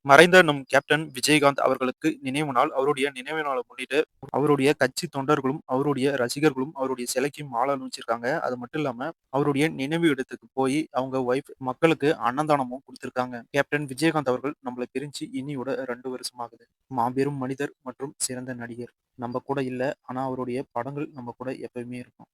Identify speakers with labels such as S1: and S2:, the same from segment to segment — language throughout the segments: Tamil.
S1: மறைந்த நம் கேப்டன் விஜயகாந்த் அவர்களுக்கு நினைவு நாள். அவருடைய நினைவு நாள முன்னிட்டு, அவருடைய கட்சி தொண்டர்களும், அவருடைய ரசிகர்களும் அவருடைய சிலைக்கு மாலை அணிவிச்சிருக்காங்க. அது மட்டும் இல்லாம, அவருடைய நினைவு இடத்துக்கு போயி, அவங்க ஒய்ஃப் மக்களுக்கு அன்னதானமும் குடுத்திருக்காங்க. கேப்டன் விஜயகாந்த் அவர்கள் நம்மள பிரிஞ்சு இன்னியோட 2 வருஷம் ஆகுது. மாபெரும் மனிதர் மற்றும் சிறந்த நடிகர். நம்ம கூட இல்ல. ஆனா அவருடைய படங்கள் நம்ம கூட எப்பவுமே இருக்கும்.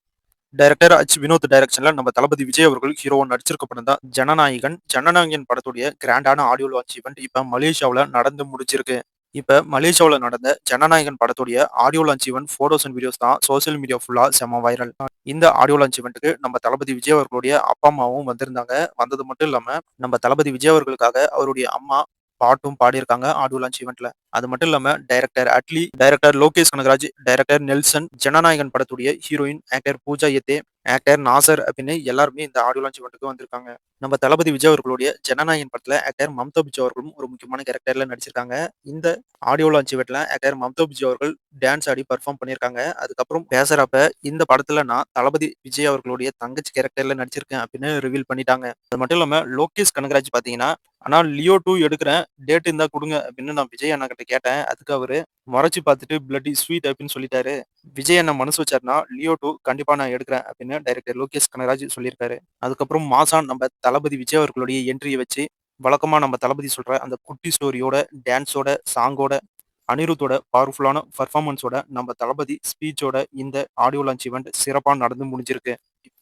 S1: டைரக்டர் வினோத் டைரக்ஷன்ல நம்ம தளபதி விஜய் அவர்கள் ஹீரோவா நடிச்சிருக்க படம் தான் ஜனநாயகன். ஜனநாயகன் படத்துடைய கிராண்டான ஆடியோ லான்ச் ஈவென்ட் இப்ப மலேசியாவுல நடந்து முடிஞ்சிருக்கு. இப்ப மலேசியாவுல நடந்த ஜனநாயகன் படத்துடைய audio launch event photos and videos தான் சோசியல் மீடியா ஃபுல்லா செம வைரல். இந்த ஆடியோ லான்ச் ஈவென்ட்க்கு நம்ம தளபதி விஜய் அவர்களுடைய அப்பா, அம்மாவும் வந்திருந்தாங்க. வந்தது மட்டும் இல்லாம, நம்ம தளபதி விஜய் அவர்களுக்காக அவருடைய அம்மா பாட்டும் பாடியிருக்காங்க ஆடியோ லான்ச் ஈவென்ட்ல. அது மட்டும் இல்லாம director Atlee, director Lokesh Kanagaraj, director Nelson, Jananayagan படத்துடைய ஹீரோயின் ஆக்டர் பூஜா எத்தே, ஆக்டர் நாசர் அப்படின்னு எல்லாருமே இந்த ஆடியோ லான்ச் ஈவென்ட்க்கு வந்திருக்காங்க. நம்ம தளபதி விஜய் அவர்களுடைய ஜனநாயகன் படத்துல ஆக்டர் மம்தா பிஜு அவர்களும் ஒரு முக்கியமான கேரக்டர்ல நடிச்சிருக்காங்க. இந்த ஆடியோ லான்ச் ஈவென்ட்ல ஆக்டர் மம்தா பிஜு அவர்கள் டான்ஸ் ஆடி பெர்ஃபார்ம் பண்ணியிருக்காங்க. அதுக்கப்புறம் பேசுறப்ப இந்த படத்துல நான் தளபதி விஜய் அவர்களுடைய தங்கச்சி கேரக்டர்ல நடிச்சிருக்கேன் அப்படின்னு ரிவீல் பண்ணிட்டாங்க. அது மட்டும் இல்லாம லோகேஷ் கனகராஜ் பாத்தீங்கன்னா, ஆனா லியோ 2 எடுக்கிறேன். டேட் இருந்தா குடுங்க அப்படின்னு நான் விஜய் அண்ணா கிட்ட கேட்டேன். அதுக்கு அவரு முறைச்சு பார்த்துட்டு பிளட்டி ஸ்வீட் அப்படின்னு சொல்லிட்டாரு. விஜய் அண்ணா மனசு வச்சாருன்னா லியோ 2 கண்டிப்பா நான் எடுக்கிறேன் அப்படின்னு டைரக்டர் லோகேஷ் கனகராஜ் சொல்லியிருக்காரு. அதுக்கப்புறம் மாசா நம்ம தளபதி விஜய் அவர்களுடைய என்ட்ரிய வச்சு வழக்கமா நம்ம தளபதி சொல்ற அந்த குட்டி ஸ்டோரியோட, டான்ஸோட, சாங்கோட, அனிருத்தோட பவர்ஃபுல்லான பெர்ஃபார்மன்ஸோட நம்ம தளபதி ஸ்பீச்சோட இந்த ஆடியோ லான்ச் ஈவென்ட் சிறப்பா நடந்து முடிஞ்சிருக்கு.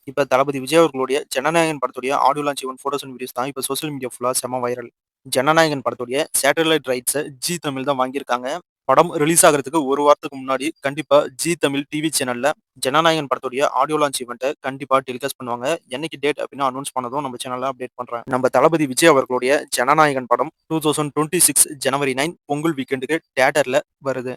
S1: இப்ப தளபதி விஜய் அவர்களுடைய ஜனநாயகன் படத்துடைய audio launch event photos and videos தான் இப்ப சோசியல் மீடியா ஃபுல்லா செம வைரல். ஜனநாயகன் படத்துடைய சேட்டலைட் ரைட்ஸ ஜி தமிழ் தான் வாங்கியிருக்காங்க. படம் ரிலீஸ் ஆகுறதுக்கு 1 வாரத்துக்கு முன்னாடி கண்டிப்பா ஜி தமிழ் டிவி சேனல்ல ஜனநாயகன் படத்துடைய ஆடியோ லான்ச் ஈவென்ட்ட கண்டிப்பா டெலிகாஸ்ட் பண்ணுவாங்க. என்னைக்கு டேட் அப்படின்னு அனௌன்ஸ் பண்ணதும் நம்ம சேனல்ல அப்டேட் பண்றேன். நம்ம தளபதி விஜய் அவர்களுடைய ஜனநாயகன் படம் 2026 ஜனவரி 9 பொங்கல் வீக்கெண்டுக்கு தியேட்டர்ல வருது.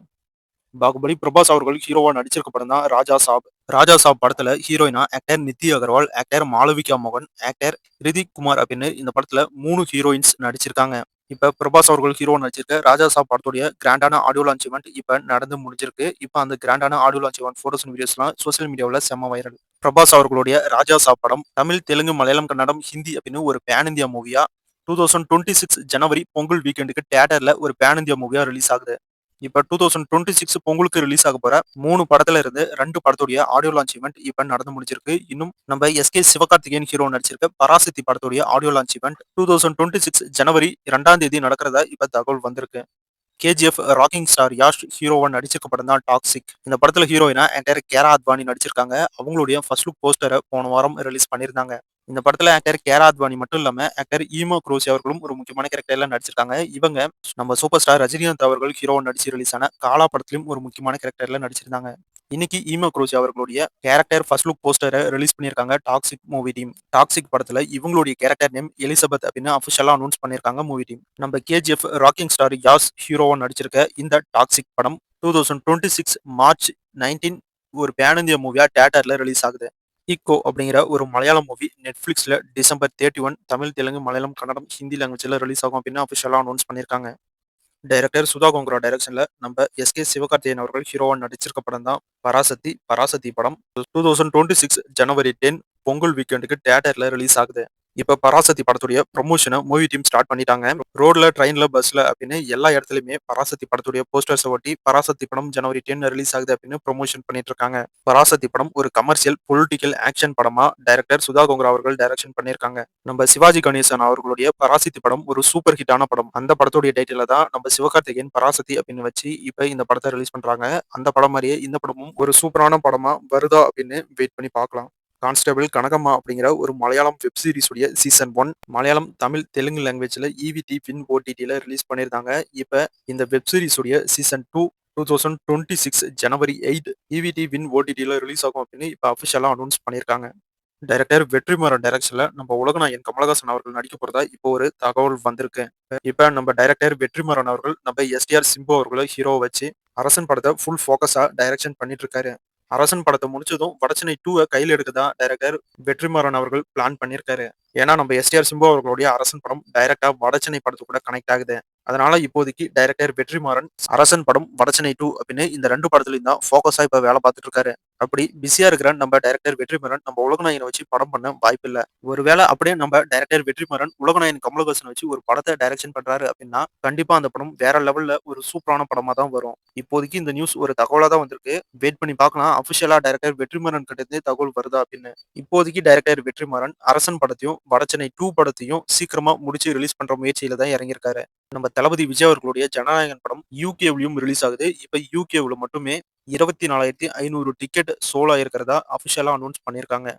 S1: பாகுபலி பிரபாஸ் அவர்கள் ஹீரோவா நடிச்சிருக்க படம் தான் ராஜா சாப். ராஜா சாப் படத்துல ஹீரோயினா ஆக்டர் நித்தி அகர்வால், ஆக்டர் மாளவிகா மோகன், ஆக்டர் ரிதிக் குமார் அப்படின்னு இந்த படத்துல 3 ஹீரோயின்ஸ் நடிச்சிருக்காங்க. இப்ப பிரபாஸ் அவர்கள் ஹீரோ நடிச்சிருக்க ராஜா சாப் படத்துடைய கிராண்டான ஆடியோ லான்ச் ஈவென்ட் இப்ப நடந்து முடிஞ்சிருக்கு. இப்ப அந்த கிராண்டான audio launch event photos and வீடியோஸ்லாம் சோசியல் மீடியாவுல செம்ம வைரல். பிரபாஸ் அவர்களுடைய ராஜா சாப் படம் தமிழ், தெலுங்கு, மலையாளம், கன்னடம், ஹிந்தி அப்படின்னு ஒரு பேன் இந்தியா மூவியா 2026 ஜனவரி பொங்கல் வீக்கெண்டுக்கு தியேட்டர்ல ஒரு பேன் இந்தியா மூவியா ரிலீஸ் ஆகுது. இப்ப 2026 பொங்கலுக்கு ரிலீஸ் ஆக போற 3 படத்துல இருந்து 2 படத்துடைய ஆடியோ லான்ச் ஈவென்ட் இப்ப நடந்து முடிஞ்சிருக்கு. இன்னும் நம்ம எஸ்கே சிவகார்த்திகேயன் ஹீரோ நடிச்சிருக்க பராசக்தி படத்துடைய ஆடியோ லான்ச் ஈவென்ட் 2026 ஜனவரி 2ஆம் தேதி நடக்கிறதா இப்ப தகவல் வந்திருக்கு. கேஜிஎஃப் ராக்கிங் ஸ்டார் யாஷ் ஹீரோவா நடிச்சிருக்க படம் தான் டாக்ஸிக். இந்த படத்துல ஹீரோயினா ஆக்டர் கேரா அத்வானி நடிச்சிருக்காங்க. அவங்களுடைய ஃபர்ஸ்ட் லுக் போஸ்டரை போன வாரம் ரிலீஸ் பண்ணியிருந்தாங்க. இந்த படத்துல ஆக்டர் கேரா அத்வானி மட்டும் இல்லாம ஆக்டர் ஈமோ குரோசி அவர்களும் ஒரு முக்கியமான கேரக்டர்ல நடிச்சிருக்காங்க. இவங்க நம்ம சூப்பர் ஸ்டார் ரஜினிகாந்த் அவர்கள் ஹீரோவா நடிச்சு ரிலீஸ் ஆன காலா படத்திலும் ஒரு முக்கியமான கேரக்டர்ல நடிச்சிருந்தாங்க. இன்னைக்கு ஈமோ குரோசி அவர்களுடைய கேரக்டர் ஃபர்ஸ்ட் லுக் போஸ்டரை ரிலீஸ் பண்ணியிருக்காங்க டாக்ஸிக் மூவி டீம். டாக்ஸிக் படத்துல இவங்களுடைய கேரக்டர் நேம் எலிசபெத் அப்படின்னு அபிஷியலா அனௌன்ஸ் பண்ணியிருக்காங்க மூவி டீம். நம்ம கேஜிஎஃப் ராக்கிங் ஸ்டார் யாஸ் ஹீரோவா நடிச்சிருக்க இந்த டாக்ஸிக் படம் 2026 மார்ச் 19 ஒரு பேன் இந்தியா மூவியா தியேட்டர்ல ரிலீஸ் ஆகுது. ஈக்கோ அப்படிங்கிற ஒரு மலையாளம் மூவி நெட்ஃபிளிக்ஸ்ல டிசம்பர் 31 தமிழ், தெலுங்கு, மலையாளம், கன்னடம், ஹிந்தி லாங்குவேஜ்ல ரிலீஸ் ஆகும் அப்படின்னு அபிஷியலா அனௌன்ஸ் பண்ணியிருக்காங்க. டைரக்டர் சுதா கோங்கரா டைரக்ஷன்ல நம்ம எஸ்கே சிவகார்த்திகேயன் அவர்கள் ஹீரோவா நடிச்சிருக்க படம் தான் பராசக்தி. பராசக்தி படம் 2026 ஜனவரி 10 பொங்கல் வீக்கெண்டுக்கு தியேட்டர்ல ரிலீஸ் ஆகுது. இப்ப பராசக்தி படத்துடைய ப்ரொமோஷனை மூவி டீம் ஸ்டார்ட் பண்ணிட்டாங்க. ரோட்ல, ட்ரெயின்ல, பஸ்ல அப்படின்னு எல்லா இடத்துலயுமே பராசக்தி படத்துடைய போஸ்டர்ஸை ஒட்டி பராசக்தி படம் ஜனவரி 10 ரிலீஸ் ஆகுது அப்படின்னு ப்ரொமோஷன் பண்ணிட்டு இருக்காங்க. பராசக்தி படம் ஒரு கமர்ஷியல் பொலிட்டிக்கல் ஆக்ஷன் படமா டைரக்டர் சுதா கோங்கரா அவர்கள் டைரக்ஷன் பண்ணியிருக்காங்க. நம்ம சிவாஜி கணேசன் அவர்களுடைய பராசக்தி படம் ஒரு சூப்பர் ஹிட்டான படம். அந்த படத்துடைய டைட்டில தான் நம்ம சிவகார்த்திகேயன் பராசக்தி அப்படின்னு வச்சு இப்ப இந்த படத்தை ரிலீஸ் பண்றாங்க. அந்த படம் மாதிரியே இந்த படமும் ஒரு சூப்பரான படமா வருதா அப்படின்னு வெயிட் பண்ணி பார்க்கலாம். கான்ஸ்டபிள் கனகம்மா அப்படிங்கிற ஒரு மலையாளம் வெப் சீரிஸ் உடைய சீசன் 1 மலையாளம், தமிழ், தெலுங்கு லாங்குவேஜ்ல ஈவிடி வின் ஓடிடில ரிலீஸ் பண்ணியிருந்தாங்க. இப்ப இந்த வெப் சீரிஸ் உடைய சீசன் 2 2026 ஜனவரி 8 ஈவிடி வின் ஓடிடில ரிலீஸ் ஆகும் அப்படின்னு இப்ப அபிஷியலா அனௌன்ஸ் பண்ணியிருக்காங்க. டைரக்டர் வெற்றிமாறன் டைரக்ஷன்ல நம்ம உலகநாயகன் கமலஹாசன் அவர்கள் நடிக்க போறதா இப்போ ஒரு தகவல் வந்திருக்கு. இப்ப நம்ம டைரக்டர் வெற்றிமாறன் அவர்கள் நம்ம எஸ்டிஆர் சிம்பு அவர்களை ஹீரோ வச்சு அரசன் படத்தை ஃபுல் ஃபோக்கஸா டைரக்ஷன் பண்ணிட்டு இருக்காரு. அரசன் படத்தை முடிச்சதும் வடச்சென்னை 2 கையில் எடுக்கதான் டைரக்டர் வெற்றிமாறன் அவர்கள் பிளான் பண்ணியிருக்காரு. ஏன்னா நம்ம எஸ்டிஆர் சிம்பு அவர்களுடைய அரசன் படம் டைரக்ட்டா வடசென்னை படத்து கூட கனெக்ட் ஆகுது. அதனால இப்போதைக்கு டைரக்டர் வெற்றிமாறன் அரசன் படம், வடசென்னை 2 அப்படின்னு இந்த 2 படத்துலயும் தான் ஃபோக்கஸா இப்ப வேலை பார்த்துட்டு இருக்காரு. அப்படி பிஸியா இருக்கிற நம்ம டைரக்டர் வெற்றிமாறன் நம்ம உலகநாயகன வச்சு படம் பண்ண வாய்ப்பில்ல. ஒருவேளை அப்படியே நம்ம டைரக்டர் வெற்றிமாறன் உலகநாயகன் கமலஹாசன வச்சு ஒரு படத்த டைரக்ஷன் பண்றாரு அப்படின்னா, கண்டிப்பா அந்த படம் வேற லெவல்ல ஒரு சூப்பரான படமா தான் வரும். இப்போதைக்கு இந்த நியூஸ் ஒரு தகவலா தான் வந்திருக்கு. வெயிட் பண்ணி பார்க்கலாம். அபிஷியலா டைரக்டர் வெற்றிமாறன் கிட்ட இருந்து தகவல் வருதா அப்படின்னு. இப்போதைக்கு டைரக்டர் வெற்றிமாறன் அரசன் படத்தையும், வடசென்னை 2 படத்தையும் சீக்கிரமா முடிச்சு ரிலீஸ் பண்ற முயற்சியில தான் இறங்கியிருக்காரு. நம்ம தளபதி விஜய் அவர்களுடைய ஜனநாயகன் படம் யுகேவிலும் ரிலீஸ் ஆகுது. இப்ப யுகேவுல மட்டுமே 24,500 டிக்கெட் சோல்ட் ஆயிருக்கிறதா அபிஷியலா அனௌன்ஸ் பண்ணியிருக்காங்க.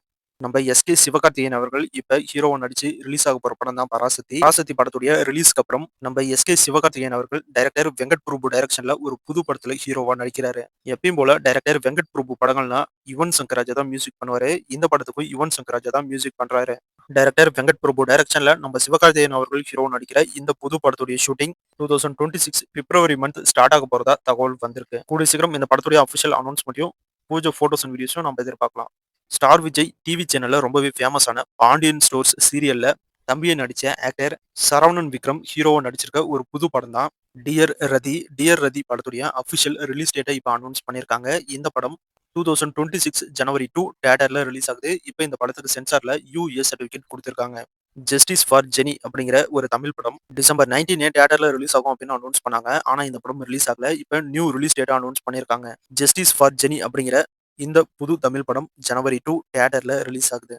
S1: நம்ம எஸ்கே சிவகார்த்திகேயன் அவர்கள் இப்ப ஹீரோவா நடிச்சு ரிலீஸ் ஆக போற படம் தான் பராசக்தி. பராசக்தி படத்துடைய ரிலீஸ்க்கு அப்புறம் நம்ம எஸ்கே சிவகார்த்திகேயன் அவர்கள் டைரக்டர் வெங்கட் பிரபு டைரக்ஷன்ல ஒரு புது படத்துல ஹீரோவா நடிக்கிறாரு. எப்பயும் போல டைரக்டர் வெங்கட் பிரபு படங்கள்னா யுவன் சங்கர் ராஜா தான் மியூசிக் பண்ணுவாரு. இந்த படத்துக்கும் யுவன் சங்கர் ராஜா தான் மியூசிக் பண்றாரு. டைரக்டர் வெங்கட் பிரபு டைரக்ஷன்ல நம்ம சிவகார்த்திகேயன் அவர்கள் ஹீரோவா நடிக்கிற இந்த புது படத்துடைய ஷூட்டிங் 2026 பிப்ரவரி மந்த் ஸ்டார்ட் ஆக போறதா தகவல் வந்திருக்கு. கூடிய சீக்கிரம் இந்த படத்துடைய அபிஷியல் அனௌன்ஸ்மெண்ட்டையும் பூஜை போட்டோஸ் அண்ட் வீடியோஸும் நம்ம எதிர்பார்க்கலாம். ஸ்டார் விஜய் டிவி சேனல்ல ரொம்பவே ஃபேமஸான பாண்டியன் ஸ்டோர்ஸ் சீரியல்ல தம்பியை நடிச்ச ஆக்டர் சரவணன் விக்ரம் ஹீரோவா நடிச்சிருக்க ஒரு புது படம் தான் டியர் ரதி. டியர் ரதி படத்துடைய அபிஷியல் ரிலீஸ் டேட்டை இப்போ அனௌன்ஸ் பண்ணியிருக்காங்க. இந்த படம் 2026 ஜனவரி 2 தியேட்டர்ல ரிலீஸ் ஆகுது. இப்போ இந்த படத்துக்கு சென்சார்ல யூஎஸ் சர்டிபிகேட் கொடுத்திருக்காங்க. ஜஸ்டிஸ் ஃபார் ஜெனி அப்படிங்கிற ஒரு தமிழ் படம் டிசம்பர் 19 தியேட்டர்ல ரிலீஸ் ஆகும் அப்படின்னு அனௌன்ஸ் பண்ணாங்க. ஆனா இந்த படம் ரிலீஸ் ஆகல. இப்போ நியூ ரிலீஸ் டேட்டா அனௌன்ஸ் பண்ணியிருக்காங்க. ஜஸ்டிஸ் ஃபார் ஜெனி அப்படிங்கிற இந்த புது தமிழ் படம் ஜனவரி 2 தியேட்டர்ல ரிலீஸ் ஆகுது.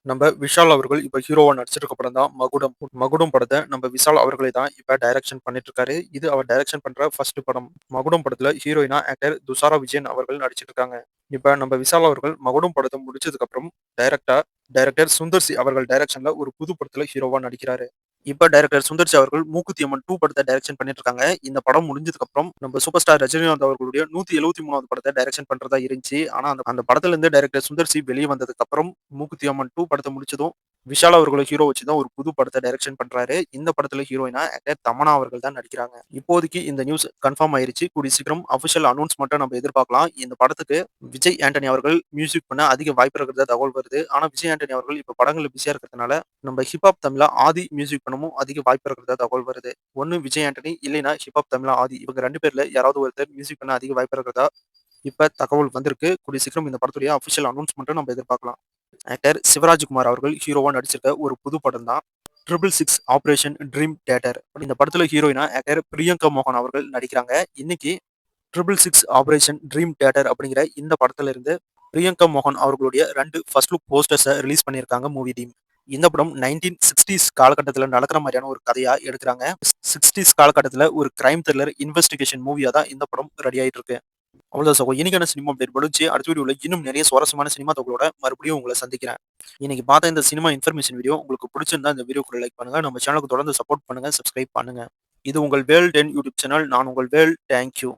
S1: நம்ம விஷால் அவர்கள் இப்ப ஹீரோவா நடிச்சிருக்க படம் தான் மகுடம். மகுடம் படத்தை நம்ம விஷால் அவர்களே தான் இப்ப டைரக்ஷன் பண்ணிட்டு இருக்காரு. இது அவர் டைரக்ஷன் பண்ற ஃபர்ஸ்ட் படம். மகுடம் படத்துல ஹீரோயினா ஆக்டர் துஷாரா விஜயன் அவர்கள் நடிச்சிட்டு இருக்காங்க. இப்ப நம்ம விஷால் அவர்கள் மகுடம் படத்தை முடிச்சதுக்கு அப்புறம் டைரக்டர் சுந்தர் சி அவர்கள் டைரக்ஷன்ல ஒரு புது படத்துல ஹீரோவா நடிக்கிறாரு. இப்ப டைரக்டர் சுந்தர் சி அவர்கள் மூக்குத்தி அம்மன் 2 படத்தை டைரக்ஷன் பண்ணிட்டு இருக்காங்க. இந்த படம் முடிஞ்சதுக்கு அப்புறம் நம்ம சூப்பர் ஸ்டார் ரஜினிகாந்த் அவர்களுடைய 173வது படத்தை டைரக்ஷன் பண்றதா இருந்துச்சு. ஆனா அந்த படத்துல இருந்து டைரக்டர் சுந்தர் சி வெளியே வந்ததுக்கு அப்புறம் மூக்குத்தி அம்மன் 2 படத்தை முடிச்சதும் விஷால் அவர்களை ஹீரோ வச்சு தான் ஒரு புது படத்தை டைரக்ஷன் பண்றாரு. இந்த படத்துல ஹீரோயினா ஆக்டர் தமன்னா அவர்கள் தான் நடிக்கிறாங்க. இப்போதைக்கு இந்த நியூஸ் கன்ஃபார்ம் ஆயிருச்சு. கூடிய சீக்கிரம் அபிஷியல் அனௌன்ஸ்மெண்ட்டை நம்ம எதிர்பார்க்கலாம். இந்த படத்துக்கு விஜய் ஆண்டனி அவர்கள் மியூசிக் பண்ண அதிக வாய்ப்பு இருக்கிறதா தகவல் வருது. ஆனா விஜய் ஆண்டனி அவர்கள் இப்ப படங்கள்ல பிஸியா இருக்கிறதுனால நம்ம ஹிப்ஹாப் தமிழா ஆதி மியூசிக் பண்ணவும் அதிக வாய்ப்பு இருக்கிறதா தகவல் வருது. ஒன்னு விஜய் ஆண்டனி இல்லைன்னா ஹிப்ஹாப் தமிழா ஆதி இவங்க 2 பேர்ல யாராவது ஒருத்தர் மியூசிக் பண்ண அதிக வாய்ப்பு இருக்கிறதா இப்ப தகவல் வந்திருக்கு. கூடிய சீக்கிரம் இந்த படத்துடைய அபிஷியல் அனௌன்ஸ்மெண்ட்டை நம்ம எதிர்பார்க்கலாம். ஆக்டர் சிவராஜ்குமார் அவர்கள் ஹீரோவா நடிச்சிருக்க ஒரு புது படம் தான் 666 ஆபரேஷன் ட்ரீம் தியேட்டர். இந்த படத்துல ஹீரோயினா ஆக்டர் பிரியங்கா மோகன் அவர்கள் நடிக்கிறாங்க. இன்னைக்கு 666 ஆபரேஷன் ட்ரீம் தியேட்டர் அப்படிங்கிற இந்த படத்துல இருந்து பிரியங்கா மோகன் அவர்களுடைய 2 ஃபர்ஸ்ட் லுக் போஸ்டர்ஸை ரிலீஸ் பண்ணியிருக்காங்க மூவி டீம். இந்த படம் 1960s காலகட்டத்தில் நடக்கிற மாதிரியான ஒரு கதையா எடுக்கிறாங்க. 60s காலகட்டத்தில் ஒரு கிரைம் த்ரில்லர் இன்வெஸ்டிகேஷன் மூவியா தான் இந்த படம் ரெடி ஆயிட்டு இருக்கு. அவ்வளவுதான் சகோ. இன்னைக்கான சினிமா அப்டேட் முடிஞ்சு. அடுத்த வீடியோல இன்னும் நிறைய சுவாரஸ்யமான சினிமா தகவலோட மறுபடியும் உங்களை சந்திக்கிறேன். இன்னைக்கு பார்த்த இந்த சினிமா இன்ஃபர்மேஷன் வீடியோ உங்களுக்கு பிடிச்சிருந்தா இந்த வீடியோக்கு லைக் பண்ணுங்க. நம்ம சேனலுக்கு தொடர்ந்து சப்போர்ட் பண்ணுங்க, சப்ஸ்கிரைப் பண்ணுங்க. இது உங்கள் வேல் 10 யூடியூப் சேனல். நான் உங்கள் வேல். தேங்க்யூ.